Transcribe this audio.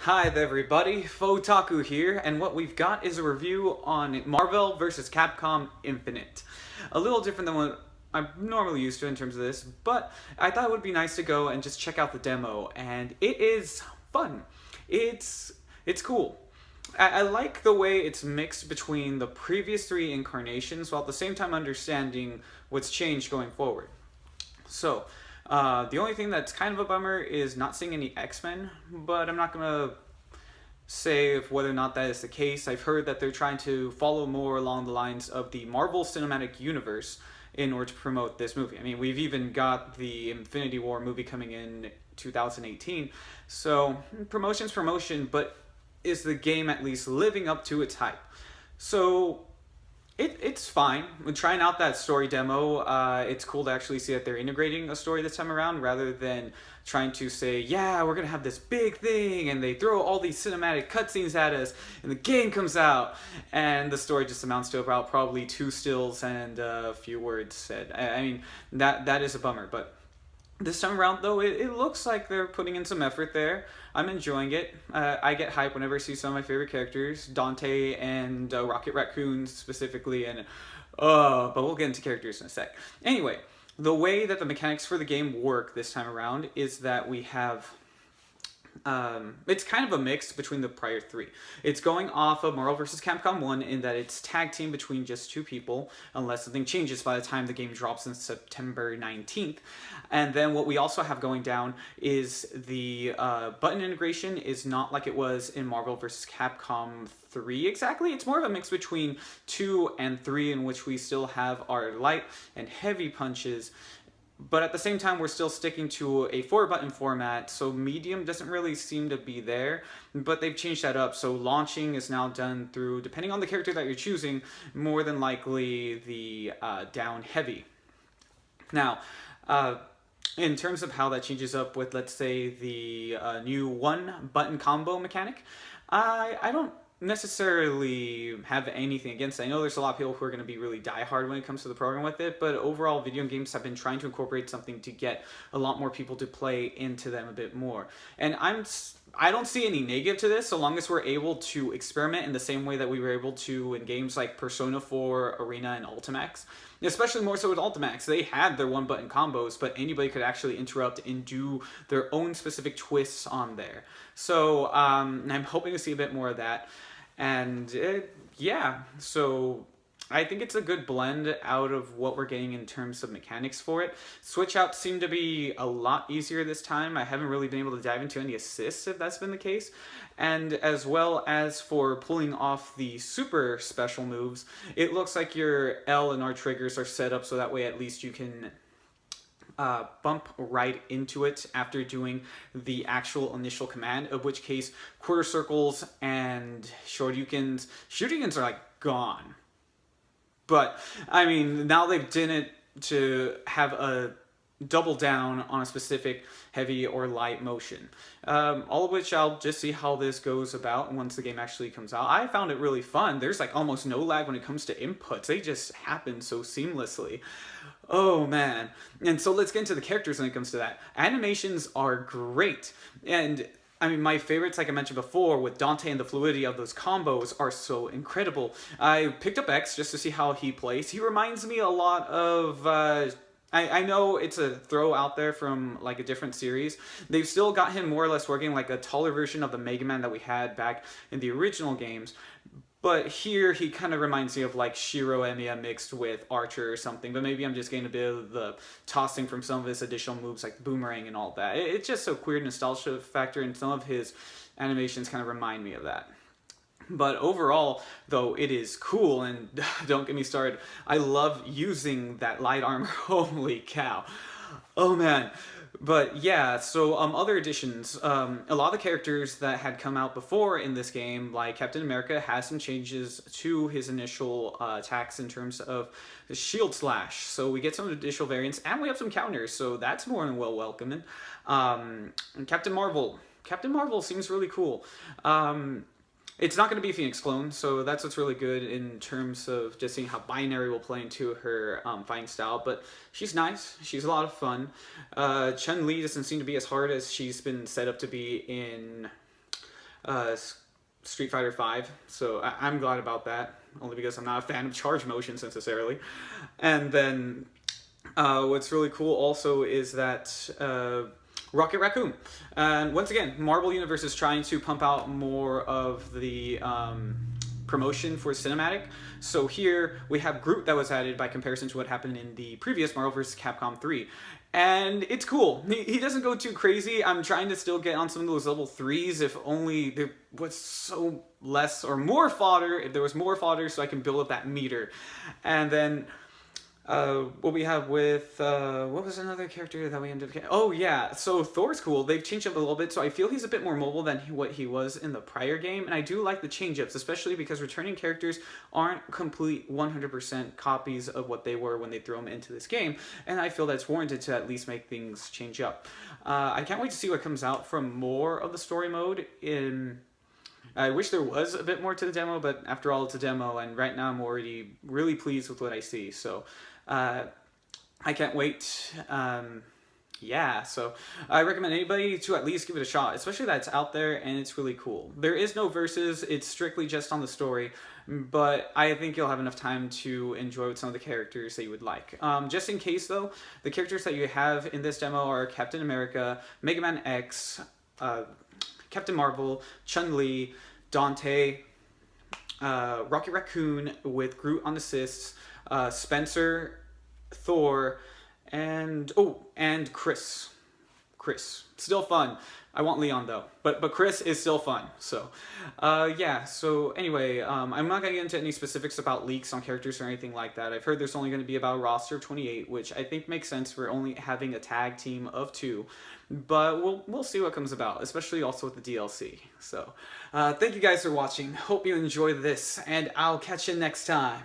Hi there everybody, Photaku here, and what we've got is a review on Marvel vs. Capcom Infinite. A little different than what I'm normally used to in terms of this, but I thought it would be nice to go and just check out the demo, and it is fun. It's cool. I like the way it's mixed between the previous three incarnations while at the same time understanding what's changed going forward. So, the only thing that's kind of a bummer is not seeing any X-Men, but I'm not gonna say if whether or not that is the case. I've heard that they're trying to follow more along the lines of the Marvel Cinematic Universe in order to promote this movie. I mean, we've even got the Infinity War movie coming in 2018, so promotion's promotion, but is the game at least living up to its hype? So it's fine. When trying out that story demo, it's cool to actually see that they're integrating a story this time around rather than trying to say, yeah, we're going to have this big thing, and they throw all these cinematic cutscenes at us, and the game comes out, and the story just amounts to about probably two stills and a few words said. I mean, that is a bummer, but this time around, though, it looks like they're putting in some effort there. I'm enjoying it. I get hype whenever I see some of my favorite characters, Dante and Rocket Raccoon specifically, and but we'll get into characters in a sec. Anyway, the way that the mechanics for the game work this time around is that we have it's kind of a mix between the prior three. It's going off of Marvel vs. Capcom 1 in that it's tag team between just two people, unless something changes by the time the game drops on September 19th. And then what we also have going down is the button integration is not like it was in Marvel vs. Capcom 3 exactly. It's more of a mix between 2 and 3 in which we still have our light and heavy punches, but at the same time, we're still sticking to a 4-button format, so medium doesn't really seem to be there, but they've changed that up. So launching is now done through, depending on the character that you're choosing, more than likely the down heavy. Now, in terms of how that changes up with, let's say, the new 1-button combo mechanic, I don't necessarily have anything against it. I know there's a lot of people who are going to be really diehard when it comes to the program with it, but overall video games have been trying to incorporate something to get a lot more people to play into them a bit more. And I don't see any negative to this so long as we're able to experiment in the same way that we were able to in games like Persona 4, Arena, and Ultimax. Especially more so with Ultimax. They had their 1-button combos, but anybody could actually interrupt and do their own specific twists on there. So I'm hoping to see a bit more of that. And yeah, so I think it's a good blend out of what we're getting in terms of mechanics for it. Switch outs seem to be a lot easier this time. I haven't really been able to dive into any assists if that's been the case. And as well as for pulling off the super special moves, it looks like your L and R triggers are set up so that way at least you can bump right into it after doing the actual initial command, of which case quarter circles and shoryukens are like gone. But I mean, now they've done it to have a double down on a specific heavy or light motion. All of which I'll just see how this goes about once the game actually comes out. I found it really fun. There's like almost no lag when it comes to inputs. They just happen so seamlessly. Oh man. And so let's get into the characters when it comes to that. Animations are great. And I mean, my favorites, like I mentioned before, with Dante and the fluidity of those combos are so incredible. I picked up X just to see how he plays. He reminds me a lot of I know it's a throw out there from like a different series. They've still got him more or less working like a taller version of the Mega Man that we had back in the original games. But here he kind of reminds me of like Shiro Emiya mixed with Archer or something. But maybe I'm just getting a bit of the tossing from some of his additional moves like the boomerang and all that. It's just a weird nostalgia factor, and some of his animations kind of remind me of that. But overall, though, it is cool, and don't get me started, I love using that light armor. Holy cow. Oh man. But yeah, so other additions, a lot of the characters that had come out before in this game, like Captain America, has some changes to his initial attacks in terms of the shield slash. So we get some additional variants, and we have some counters, so that's more than well welcoming. And Captain Marvel seems really cool. It's not going to be Phoenix Clone, so that's what's really good in terms of just seeing how Binary will play into her fighting style. But she's nice. She's a lot of fun. Chun-Li doesn't seem to be as hard as she's been set up to be in uh, Street Fighter 5, so I'm glad about that, only because I'm not a fan of charge motions necessarily. And then what's really cool also is that Rocket Raccoon. And once again, Marvel Universe is trying to pump out more of the promotion for cinematic. So here we have Groot that was added by comparison to what happened in the previous Marvel vs. Capcom 3. And it's cool. He doesn't go too crazy. I'm trying to still get on some of those level 3s, if only there was so less or more fodder, if there was more fodder so I can build up that meter. And then what we have with, what was another character that we ended up getting? Oh yeah, so Thor's cool. They've changed up a little bit, so I feel he's a bit more mobile than what he was in the prior game, and I do like the change-ups, especially because returning characters aren't complete 100% copies of what they were when they threw them into this game, and I feel that's warranted to at least make things change up. I can't wait to see what comes out from more of the story mode in... I wish there was a bit more to the demo, but after all, it's a demo, and right now I'm already really pleased with what I see, so I can't wait. Yeah, so I recommend anybody to at least give it a shot, especially that it's out there and it's really cool. There is no versus, it's strictly just on the story, but I think you'll have enough time to enjoy with some of the characters that you would like. Just in case though, the characters that you have in this demo are Captain America, Mega Man X, Captain Marvel, Chun-Li, Dante, Rocket Raccoon with Groot on assists, Spencer, Thor, and Chris. Still fun. I want Leon though, but Chris is still fun. So, yeah. So anyway, I'm not gonna get into any specifics about leaks on characters or anything like that. I've heard there's only going to be about a roster of 28, which I think makes sense for only having a tag team of 2. But we'll see what comes about, especially also with the DLC. So, thank you guys for watching. Hope you enjoyed this, and I'll catch you next time.